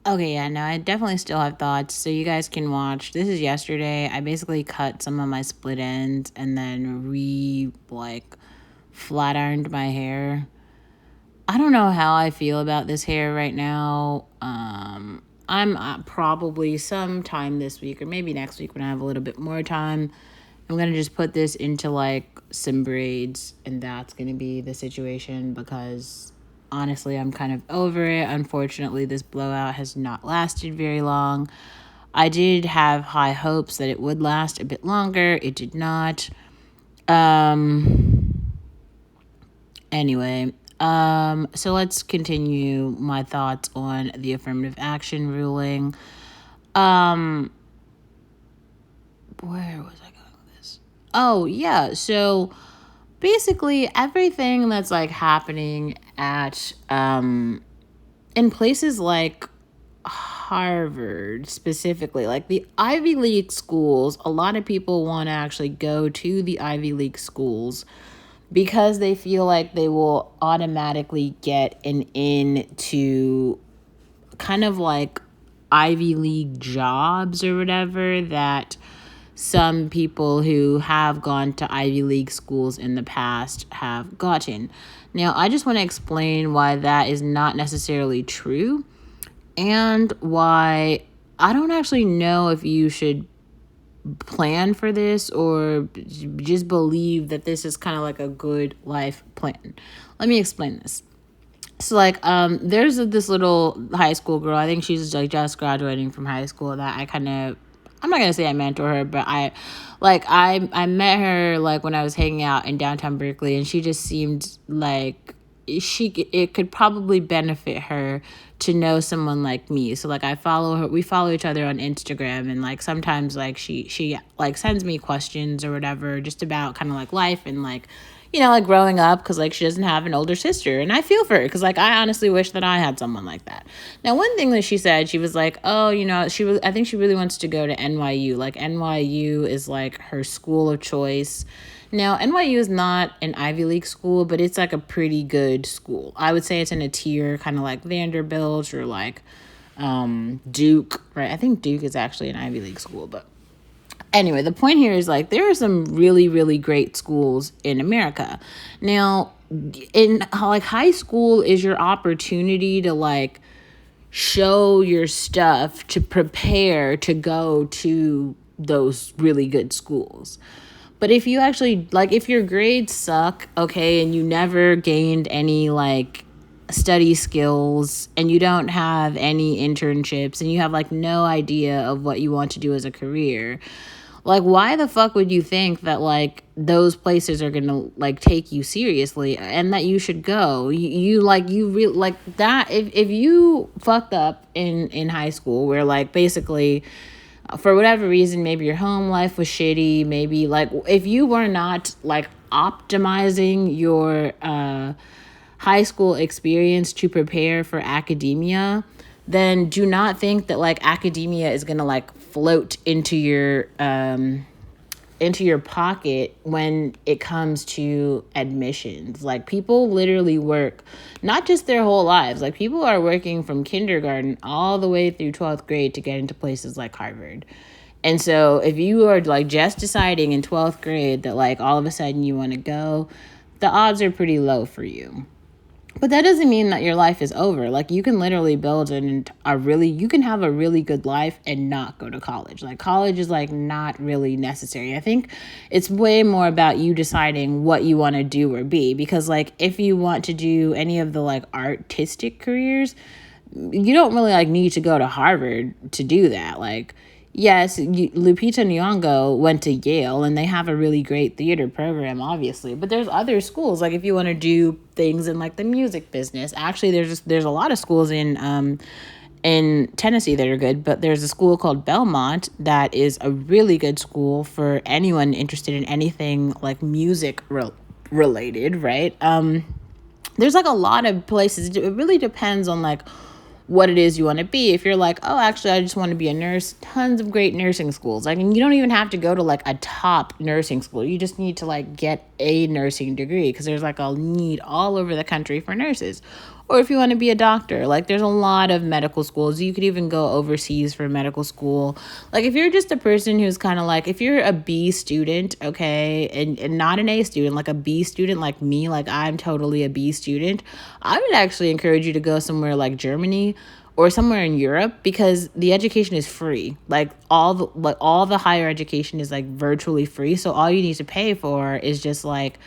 Okay, yeah, no, I definitely still have thoughts. So you guys can watch. This is yesterday. I basically cut some of my split ends and then flat ironed my hair. I don't know how I feel about this hair right now. I'm probably sometime this week or maybe next week when I have a little bit more time. I'm gonna just put this into like some braids, and that's gonna be the situation because honestly, I'm kind of over it. Unfortunately, this blowout has not lasted very long. I did have high hopes that it would last a bit longer. It did not. Um, so let's continue my thoughts on the affirmative action ruling. Um, where was I going with this? Oh, yeah. So basically everything that's like happening at in places like Harvard specifically, like the Ivy League schools, a lot of people want to actually go to the Ivy League schools because they feel like they will automatically get an in to kind of like Ivy League jobs or whatever that some people who have gone to Ivy League schools in the past have gotten. Now, I just want to explain why that is not necessarily true and why I don't actually know if you should plan for this or just believe that this is kind of like a good life plan. Let me explain this. So there's this little high school girl. I think she's like just graduating from high school that I'm not gonna say I mentor her, but I met her like when I was hanging out in downtown Berkeley, and she just seemed like it could probably benefit her to know someone like me. So like I follow her, we follow each other on Instagram, and like sometimes like she like sends me questions or whatever just about kind of like life and like like growing up, because like she doesn't have an older sister, and I feel for her because like I honestly wish that I had someone like that. Now, one thing that she said, she was like, oh, I think she really wants to go to NYU. Like NYU is like her school of choice. Now, NYU is not an Ivy League school, but it's like a pretty good school. I would say it's in a tier kind of like Vanderbilt or like Duke, right? I think Duke is actually an Ivy League school, but anyway, the point here is like there are some really, really great schools in America. Now, in like high school is your opportunity to like show your stuff to prepare to go to those really good schools. But if you actually like if your grades suck, okay, and you never gained any like study skills and you don't have any internships and you have like no idea of what you want to do as a career, like, why the fuck would you think that, like, those places are gonna, like, take you seriously and that you should go? Like, that, if you fucked up in high school where, like, basically, for whatever reason, maybe your home life was shitty, maybe, like, if you were not, like, optimizing your, high school experience to prepare for academia, then do not think that like academia is gonna like float into your pocket when it comes to admissions. Like people literally work not just their whole lives. Like people are working from kindergarten all the way through 12th grade to get into places like Harvard. And so if you are like just deciding in 12th grade that like all of a sudden you want to go, the odds are pretty low for you. But that doesn't mean that your life is over. Like you can literally build you can have a really good life and not go to college. Like college is like not really necessary. I think it's way more about you deciding what you want to do or be, because like if you want to do any of the like artistic careers, you don't really like need to go to Harvard to do that. Like yes, Lupita Nyong'o went to Yale and they have a really great theater program, obviously. But there's other schools. Like if you want to do things in like the music business, actually there's a lot of schools in Tennessee that are good. But there's a school called Belmont that is a really good school for anyone interested in anything like music related, right? There's like a lot of places. It really depends on like what it is you want to be. If you're like, oh, actually, I just want to be a nurse, tons of great nursing schools. Like, and you don't even have to go to like a top nursing school. You just need to like get a nursing degree because there's like a need all over the country for nurses. or if you want to be a doctor. Like, there's a lot of medical schools. You could even go overseas for medical school. Like, if you're just a person who's kind of like, if you're a B student, okay, and not an A student, like a B student like me, like I'm totally a B student, I would actually encourage you to go somewhere like Germany or somewhere in Europe, because the education is free. Like all the higher education is like virtually free. So all you need to pay for is just like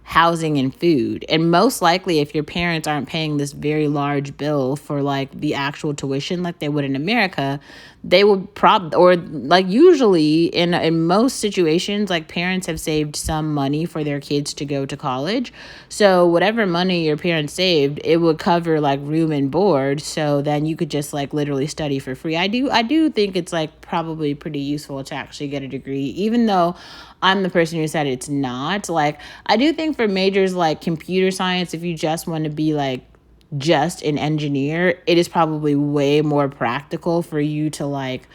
housing and food. And most likely, if your parents aren't paying this very large bill for like the actual tuition like they would in America, they would or like usually in most situations, like parents have saved some money for their kids to go to college. So whatever money your parents saved, it would cover like room and board. So then you could just like literally study for free. I do think it's like probably pretty useful to actually get a degree, even though I'm the person who said it's not. Like, I do think for majors like computer science, if you just want to be like just an engineer, it is probably way more practical for you to like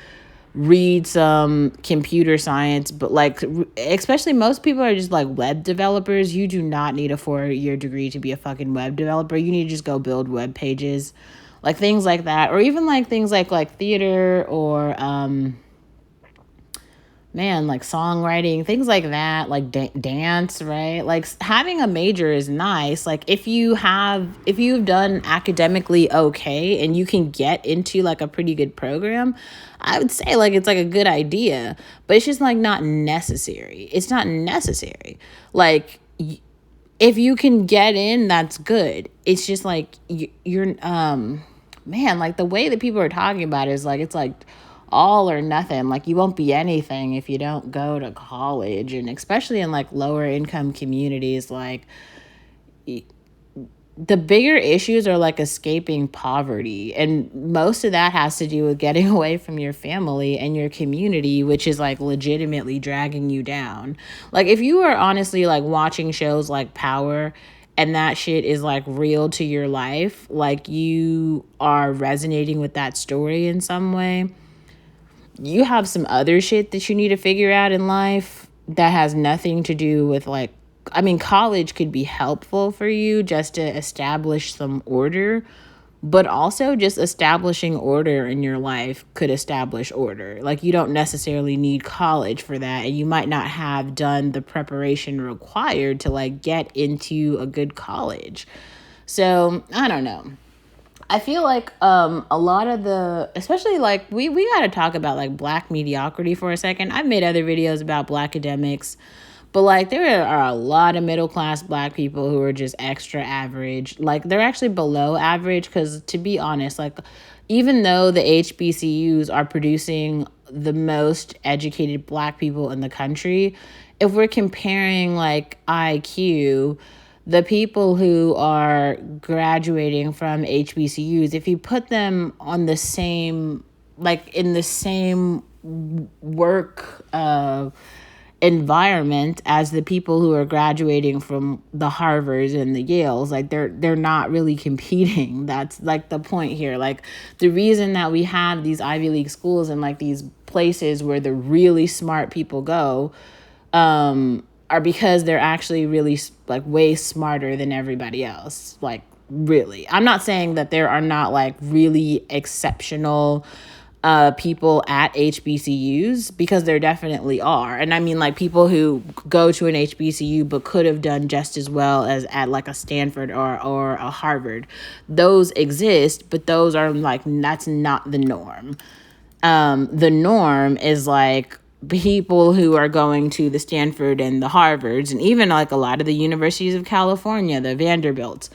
read some computer science. But like, especially most people are just like web developers. You do not need a 4-year degree to be a fucking web developer. You need to just go build web pages, like things like that. Or even like things like theater or like songwriting, things like that, like dance, right? Like having a major is nice. Like if you've done academically okay and you can get into like a pretty good program, I would say like it's like a good idea, but it's just like not necessary. It's not necessary. Like if you can get in, that's good. It's just like you're like the way that people are talking about it is like it's like all or nothing. Like you won't be anything if you don't go to college. And especially in like lower income communities, like the bigger issues are like escaping poverty, and most of that has to do with getting away from your family and your community, which is like legitimately dragging you down. Like if you are honestly like watching shows like Power and that shit is like real to your life, like you are resonating with that story in some way, you have some other shit that you need to figure out in life that has nothing to do with like, I mean, college could be helpful for you just to establish some order, but also just establishing order in your life could establish order. Like you don't necessarily need college for that, and you might not have done the preparation required to like get into a good college. So I don't know. I feel like a lot of especially like we got to talk about like black mediocrity for a second. I've made other videos about black academics, but like there are a lot of middle class black people who are just extra average. Like they're actually below average, because to be honest, like even though the HBCUs are producing the most educated black people in the country, if we're comparing like IQ, the people who are graduating from HBCUs, if you put them on the same, like in the same work environment as the people who are graduating from the Harvards and the Yales, like they're not really competing. That's like the point here. Like the reason that we have these Ivy League schools and like these places where the really smart people go, are because they're actually really like way smarter than everybody else. Like really, I'm not saying that there are not like really exceptional people at HBCUs, because there definitely are. And I mean like people who go to an HBCU but could have done just as well as at like a Stanford or a Harvard. Those exist, but those are like, that's not the norm. The norm is like people who are going to the Stanford and the Harvards, and even like a lot of the universities of California, the Vanderbilts,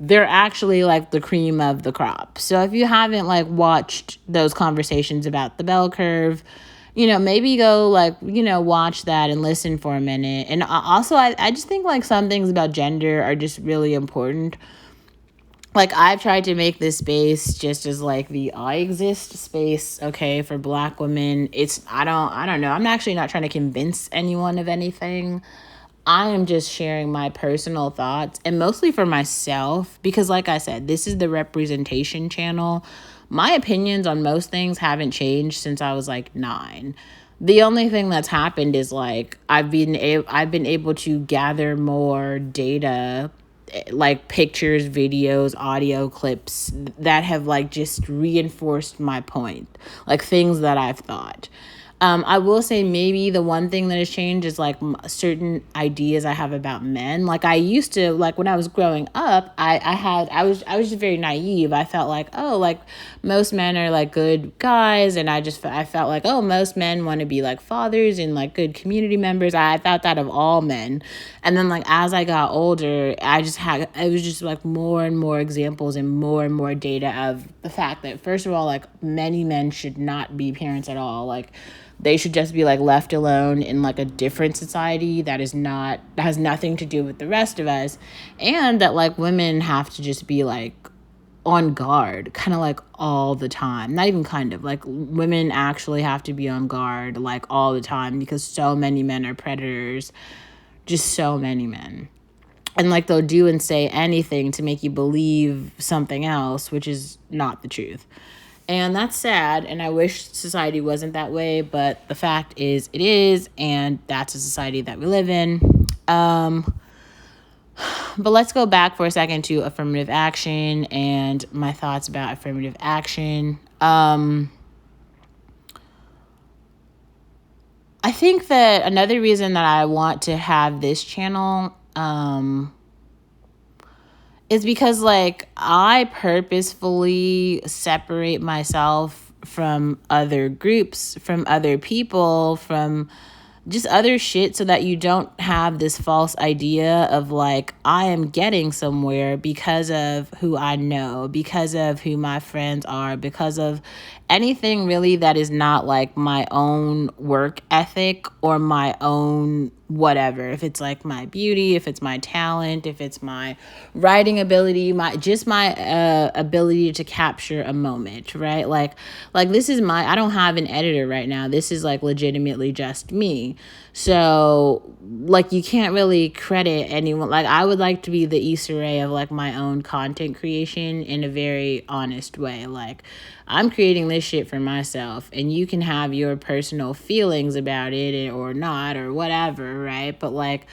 they're actually like the cream of the crop. So if you haven't like watched those conversations about the bell curve, maybe go like, watch that and listen for a minute. And also, I just think like some things about gender are just really important. Like I've tried to make this space just as like the I exist space, okay, for black women. I don't know. I'm actually not trying to convince anyone of anything. I am just sharing my personal thoughts, and mostly for myself, because like I said, this is the representation channel. My opinions on most things haven't changed since I was like 9. The only thing that's happened is like I've been able to gather more data like pictures, videos, audio clips that have like just reinforced my point, like things that I've thought. I will say maybe the one thing that has changed is like certain ideas I have about men. Like I used to, like when I was growing up, I was just very naive. I felt like, oh, like most men are like good guys, and I felt like, oh, most men want to be like fathers and like good community members. I thought that of all men. And then like as I got older, it was just like more and more examples and more data of the fact that, first of all, like many men should not be parents at all. Like they should just be like left alone in like a different society that has nothing to do with the rest of us. And that like women have to just be like on guard kind of like all the time. Not even kind of, like women actually have to be on guard like all the time, because so many men are predators. Just so many men. And like they'll do and say anything to make you believe something else, which is not the truth. And that's sad, and I wish society wasn't that way, but the fact is it is, and that's a society that we live in. But let's go back for a second to affirmative action and my thoughts about affirmative action. I think that another reason that I want to have this channel is because like I purposefully separate myself from other groups, from other people, from just other shit, so that you don't have this false idea of like I am getting somewhere because of who I know, because of who my friends are, because of anything really that is not like my own work ethic or my own whatever. If it's like my beauty, if it's my talent, if it's my writing ability, my ability to capture a moment, right? Like this is I don't have an editor right now. This is like legitimately just me. So like you can't really credit anyone. Like I would like to be the Issa Rae of like my own content creation in a very honest way. Like I'm creating this shit for myself, and you can have your personal feelings about it or not or whatever, right? But like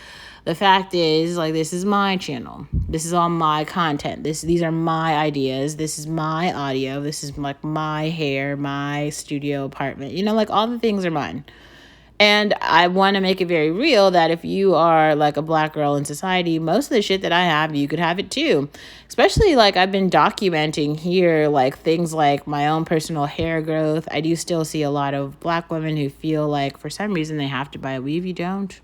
the fact is, like, this is my channel. This is all my content. These are my ideas. This is my audio. This is like my hair, my studio apartment. You know, like all the things are mine. And I want to make it very real that if you are like a Black girl in society, most of the shit that I have, you could have it too. Especially like I've been documenting here, like things like my own personal hair growth. I do still see a lot of Black women who feel like for some reason they have to buy a weave. You don't.